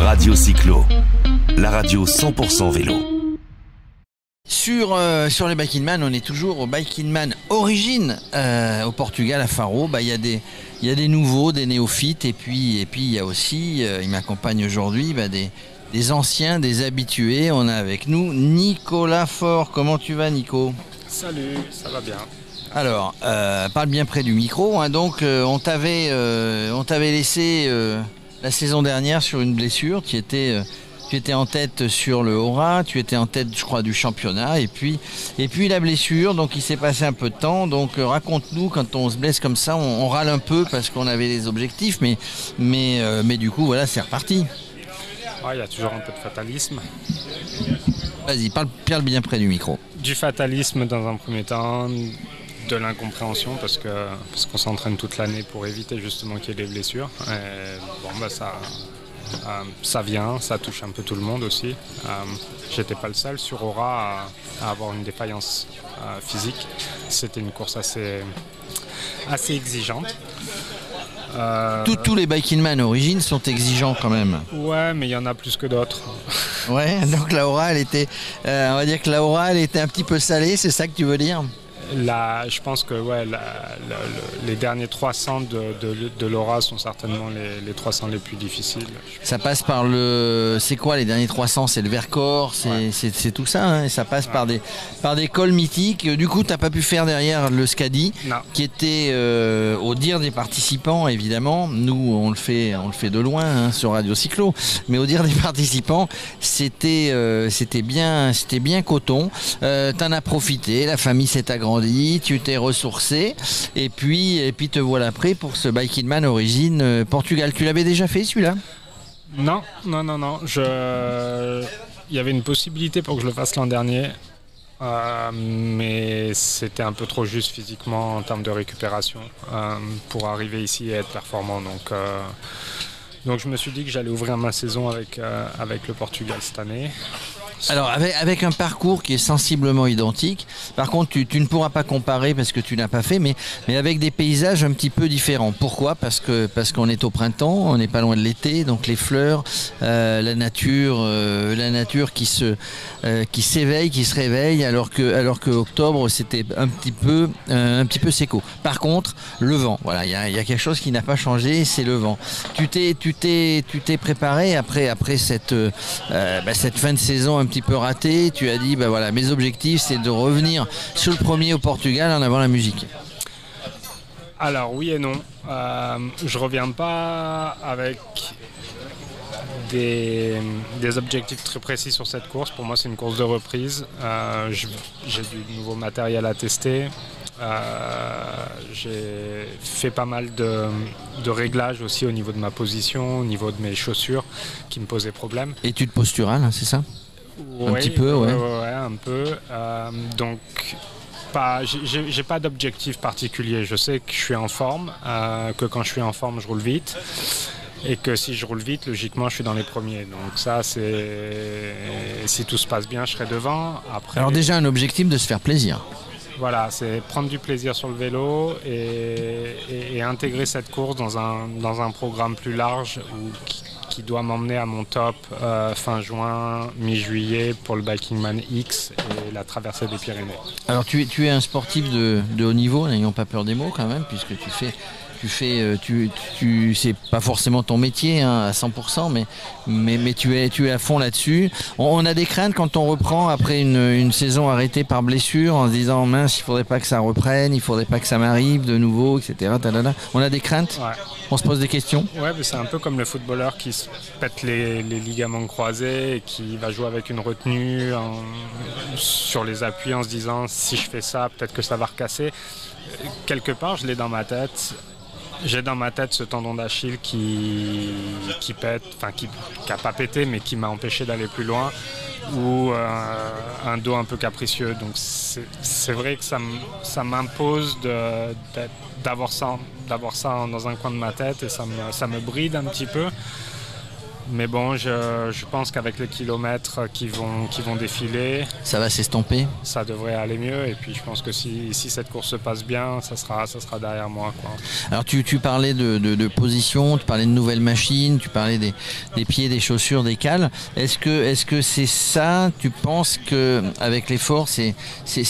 Radio Cyclo, la radio 100% vélo. Sur les Bike in Man, on est toujours au Bike in Man Origine au Portugal, à Faro. Il y a des nouveaux, des néophytes, et puis il y a aussi, il m'accompagne aujourd'hui, des anciens, des habitués. On a avec nous Nicolas Faure. Comment tu vas, Nico ? Salut, ça va bien. Alors, parle bien près du micro. Donc, on t'avait laissé la saison dernière sur une blessure. Tu étais en tête sur le Haura, tu étais en tête, je crois, du championnat. Et puis la blessure. Donc, il s'est passé un peu de temps. Donc, raconte-nous, quand on se blesse comme ça, on râle un peu parce qu'on avait des objectifs. Mais du coup, voilà, c'est reparti. Il y a toujours un peu de fatalisme. Vas-y, parle bien près du micro. Du fatalisme dans un premier temps, de l'incompréhension parce qu'on s'entraîne toute l'année pour éviter justement qu'il y ait des blessures. Ça vient, ça touche un peu tout le monde aussi. J'étais pas le seul sur Haura à avoir une défaillance physique. C'était une course assez exigeante. Tous les Bike in Man Origine sont exigeants quand même. Ouais, mais il y en a plus que d'autres. Ouais, donc la Haura, on va dire que la Haura, elle était un petit peu salée, c'est ça que tu veux dire ? Je pense que les derniers 300 de l'Haura sont certainement les 300 les plus difficiles. Ça passe par c'est quoi les derniers 300 ? C'est le Vercors, c'est tout ça, hein, et ça passe par des cols mythiques. Du coup, tu n'as pas pu faire derrière le Skadi, qui était, au dire des participants, évidemment, nous on le fait de loin, hein, sur Radio Cyclo, mais au dire des participants, c'était bien coton. T'en as profité, la famille s'est agrandie. Tu t'es ressourcé et puis te voilà prêt pour ce Bike in Man Origine Portugal. Tu l'avais déjà fait celui-là ? Non. Il y avait une possibilité pour que je le fasse l'an dernier, mais c'était un peu trop juste physiquement en termes de récupération pour arriver ici et être performant. Donc je me suis dit que j'allais ouvrir ma saison avec le Portugal cette année. Alors avec un parcours qui est sensiblement identique, par contre tu ne pourras pas comparer parce que tu n'as pas fait, mais avec des paysages un petit peu différents. Pourquoi ? Parce qu'on est au printemps, on n'est pas loin de l'été, donc les fleurs, la nature qui s'éveille, qui se réveille, alors que octobre c'était un petit peu séco. Par contre, le vent, voilà, il y a quelque chose qui n'a pas changé, c'est le vent. Tu t'es préparé après cette fin de saison un petit peu raté, tu as dit mes objectifs c'est de revenir sur le premier au Portugal en avant la musique. Alors oui et non, je reviens pas avec des objectifs très précis sur cette course. Pour moi c'est une course de reprise, j'ai du nouveau matériel à tester. J'ai fait pas mal de réglages aussi au niveau de ma position, au niveau de mes chaussures qui me posaient problème. Étude posturale, hein, c'est ça ? Oui, un petit peu, ouais. Ouais, un peu. Donc, j'ai pas d'objectif particulier. Je sais que je suis en forme, que quand je suis en forme, je roule vite. Et que si je roule vite, logiquement, je suis dans les premiers. Donc ça, si tout se passe bien, je serai devant. Après, alors déjà, un objectif de se faire plaisir. Voilà, c'est prendre du plaisir sur le vélo et intégrer cette course dans un programme plus large qui doit m'emmener à mon top fin juin, mi-juillet pour le Bike in Man X et la traversée des Pyrénées. Alors tu es un sportif de haut niveau, n'ayons pas peur des mots quand même, puisque c'est pas forcément ton métier, hein, à 100%, mais tu es à fond là-dessus. On a des craintes quand on reprend après une saison arrêtée par blessure, en se disant mince, il faudrait pas que ça reprenne, il faudrait pas que ça m'arrive de nouveau, etc. On a des craintes. Ouais. On se pose des questions. Ouais, mais c'est un peu comme le footballeur qui se pète les ligaments croisés et qui va jouer avec une retenue sur les appuis en se disant si je fais ça, peut-être que ça va recasser. Quelque part, je l'ai dans ma tête. J'ai dans ma tête ce tendon d'Achille qui pète, enfin qui n'a pas pété mais qui m'a empêché d'aller plus loin, ou un dos un peu capricieux. Donc c'est vrai que ça m'impose d'avoir ça dans un coin de ma tête et ça me bride un petit peu. Mais bon, je pense qu'avec les kilomètres qui vont défiler, Ça va s'estomper. ça devrait aller mieux. Et puis je pense que si cette course se passe bien, ça sera derrière moi, quoi. Alors tu parlais de position, tu parlais de nouvelles machines, tu parlais des pieds, des chaussures, des cales. Est-ce que c'est ça? Tu penses qu'avec l'effort, c'est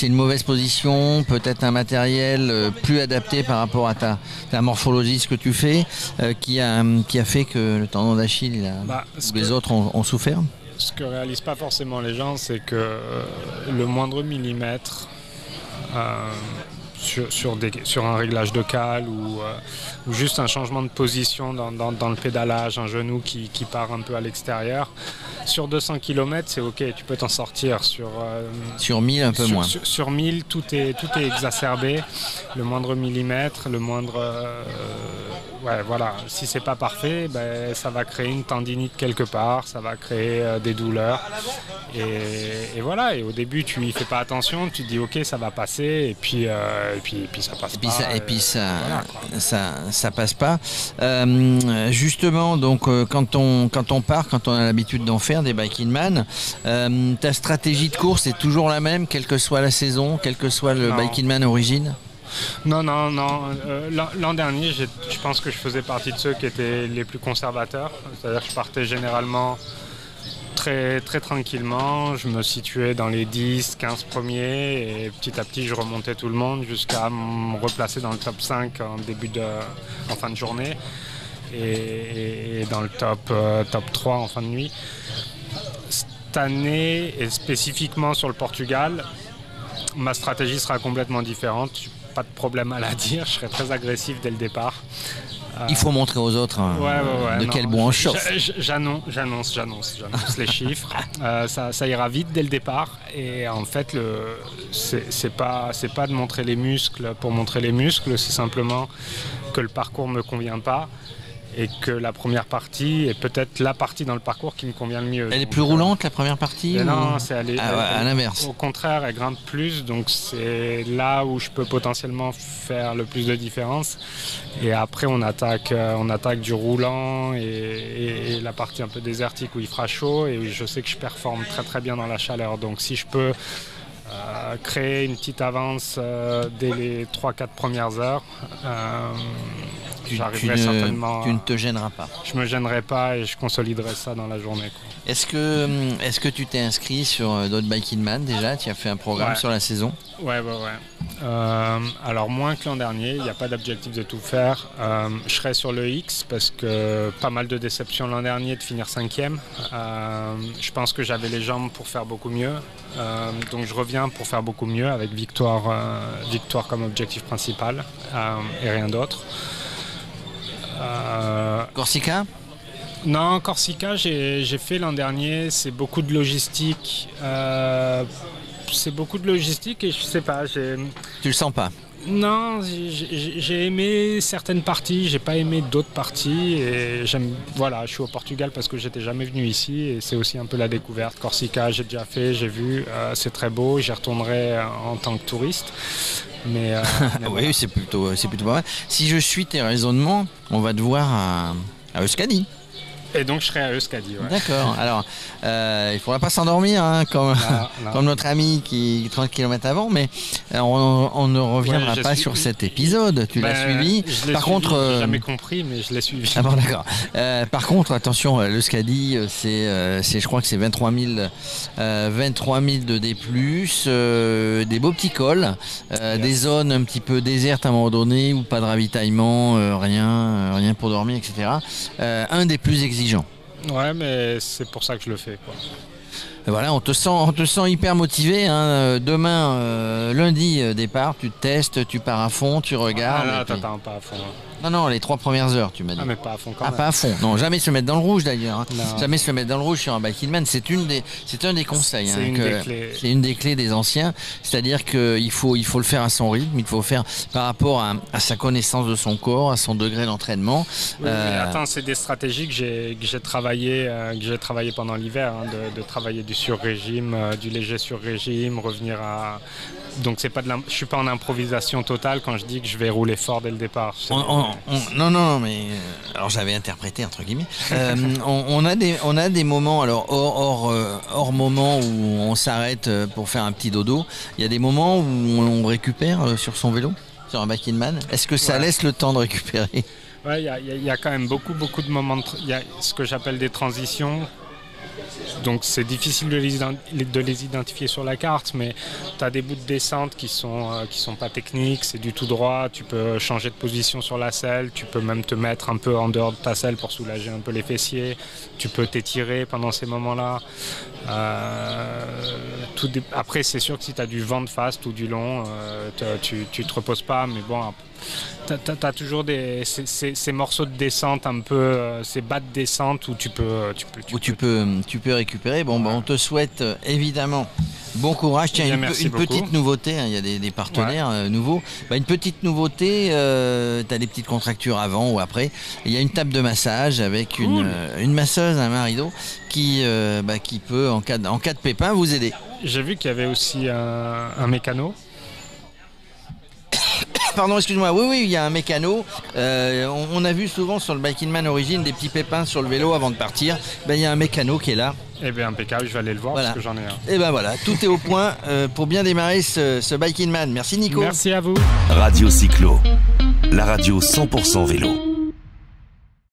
une mauvaise position, peut-être un matériel plus adapté par rapport à ta morphologie, ce que tu fais, qui a fait que le tendon d'Achille, les autres ont souffert? Ce que réalisent pas forcément les gens, c'est que le moindre millimètre sur un réglage de cale ou juste un changement de position dans le pédalage, un genou qui part un peu à l'extérieur, sur 200 km, c'est ok, tu peux t'en sortir. Sur 1000, un peu moins. Sur 1000, tout est exacerbé. Le moindre millimètre, le moindre... voilà. Si c'est pas parfait, ça va créer une tendinite quelque part, ça va créer des douleurs. Et voilà, et au début, tu y fais pas attention, tu te dis ok, ça va passer, et puis ça passe pas. Ça passe pas. Justement, donc quand on part, quand on a l'habitude d'en faire des Bike in Man, ta stratégie de course est toujours la même, quelle que soit la saison, quel que soit le Bike in Man origine? Non. L'an dernier, je pense que je faisais partie de ceux qui étaient les plus conservateurs. C'est-à-dire que je partais généralement très, très tranquillement. Je me situais dans les 10, 15 premiers et petit à petit, je remontais tout le monde jusqu'à me replacer dans le top 5 en fin de journée et dans le top 3 en fin de nuit. Cette année, et spécifiquement sur le Portugal, ma stratégie sera complètement différente. Pas de problème à la dire, je serai très agressif dès le départ. Il faut montrer aux autres quel bout on chauffe. J'annonce les chiffres. Ça ira vite dès le départ. Et en fait, c'est pas de montrer les muscles pour montrer les muscles, c'est simplement que le parcours ne me convient pas. Et que la première partie est peut-être la partie dans le parcours qui me convient le mieux. Elle est plus roulante, la première partie? Non, c'est à l'inverse. Au contraire, elle grimpe plus, donc c'est là où je peux potentiellement faire le plus de différence. Et après, on attaque du roulant et la partie un peu désertique où il fera chaud. Et je sais que je performe très très bien dans la chaleur. Donc si je peux créer une petite avance dès les 3-4 premières heures, j'arriverai certainement. Tu ne te gêneras pas. Je me gênerai pas et je consoliderai ça dans la journée, quoi. Est-ce que tu t'es inscrit sur d'autres Bike in Man déjà? Tu as fait un programme sur la saison? Ouais. Alors moins que l'an dernier, il n'y a pas d'objectif de tout faire. Je serai sur le X parce que pas mal de déceptions l'an dernier de finir 5e. Je pense que j'avais les jambes pour faire beaucoup mieux. Donc je reviens pour faire beaucoup mieux avec victoire comme objectif principal et rien d'autre. Corsica? Non, Corsica, j'ai fait l'an dernier. C'est beaucoup de logistique. Et je sais pas. Tu le sens pas? Non, j'ai aimé certaines parties, j'ai pas aimé d'autres parties. Et je suis au Portugal parce que j'étais jamais venu ici et c'est aussi un peu la découverte. Corsica, j'ai déjà fait, j'ai vu, c'est très beau. J'y retournerai en tant que touriste. Mais oui, c'est plutôt pas mal. Si je suis tes raisonnements, on va te voir à Euskadi. Et donc je serai à Euskadi. Ouais. D'accord. Alors, il ne faudra pas s'endormir comme notre ami qui est 30 km avant, mais on ne reviendra pas sur cet épisode. Tu l'as suivi. Par contre, j'ai jamais compris, mais je l'ai suivi. Ah bon, d'accord. Par contre, attention, l'Euskadi, je crois que c'est 23 000 de D+, des beaux petits cols, des zones un petit peu désertes à un moment donné où pas de ravitaillement, rien pour dormir, etc. Un des plus exigeants. Ouais, mais c'est pour ça que je le fais, quoi. Voilà, on te sent hyper motivé. Hein. Demain, lundi, départ, tu te testes, tu pars à fond, tu regardes. Ah, t'attends pas à fond. Non, les 3 premières heures, tu m'as dit. Ah, mais pas à fond quand même. Pas à fond. Non, jamais se mettre dans le rouge d'ailleurs. Hein. Jamais se mettre dans le rouge sur un Bike in Man. C'est un des conseils. C'est une des clés des anciens. C'est-à-dire qu'il faut le faire à son rythme. Il faut faire par rapport à sa connaissance de son corps, à son degré d'entraînement. Oui, mais attends, c'est des stratégies que j'ai travaillé pendant l'hiver, hein, de travailler du sur-régime, du léger sur-régime, revenir à... Donc je ne suis pas en improvisation totale quand je dis que je vais rouler fort dès le départ. Non, mais alors j'avais interprété entre guillemets. On a des moments, alors hors moment où on s'arrête pour faire un petit dodo. Il y a des moments où on récupère sur son vélo, sur un Bike-in-Man. Est-ce que ça laisse le temps de récupérer? Ouais, il y a quand même beaucoup de moments. Il y a ce que j'appelle des transitions. Donc c'est difficile de les identifier sur la carte, mais tu as des bouts de descente qui sont pas techniques, c'est du tout droit, tu peux changer de position sur la selle, tu peux même te mettre un peu en dehors de ta selle pour soulager un peu les fessiers, tu peux t'étirer pendant ces moments-là. Après c'est sûr que si tu as du vent de face tout du long, tu te reposes pas, mais bon, t'as toujours ces morceaux de descente un peu, ces bas de descente où tu peux récupérer. Bon, on te souhaite évidemment bon courage. Tiens, une petite nouveauté, il y a des partenaires nouveaux. Une petite nouveauté, tu as des petites contractures avant ou après. Il y a une table de massage avec une masseuse, un marido, qui peut, en cas de pépin, vous aider. J'ai vu qu'il y avait aussi un mécano. Pardon, excuse-moi. Oui, il y a un mécano. On a vu souvent sur le Bike-in-Man Origine des petits pépins sur le vélo avant de partir. Il y a un mécano qui est là. Eh bien, impeccable, je vais aller le voir parce que j'en ai un. Et voilà, tout est au point pour bien démarrer ce Bike-in-Man. Merci Nico. Merci à vous. Radio Cyclo, la radio 100% vélo.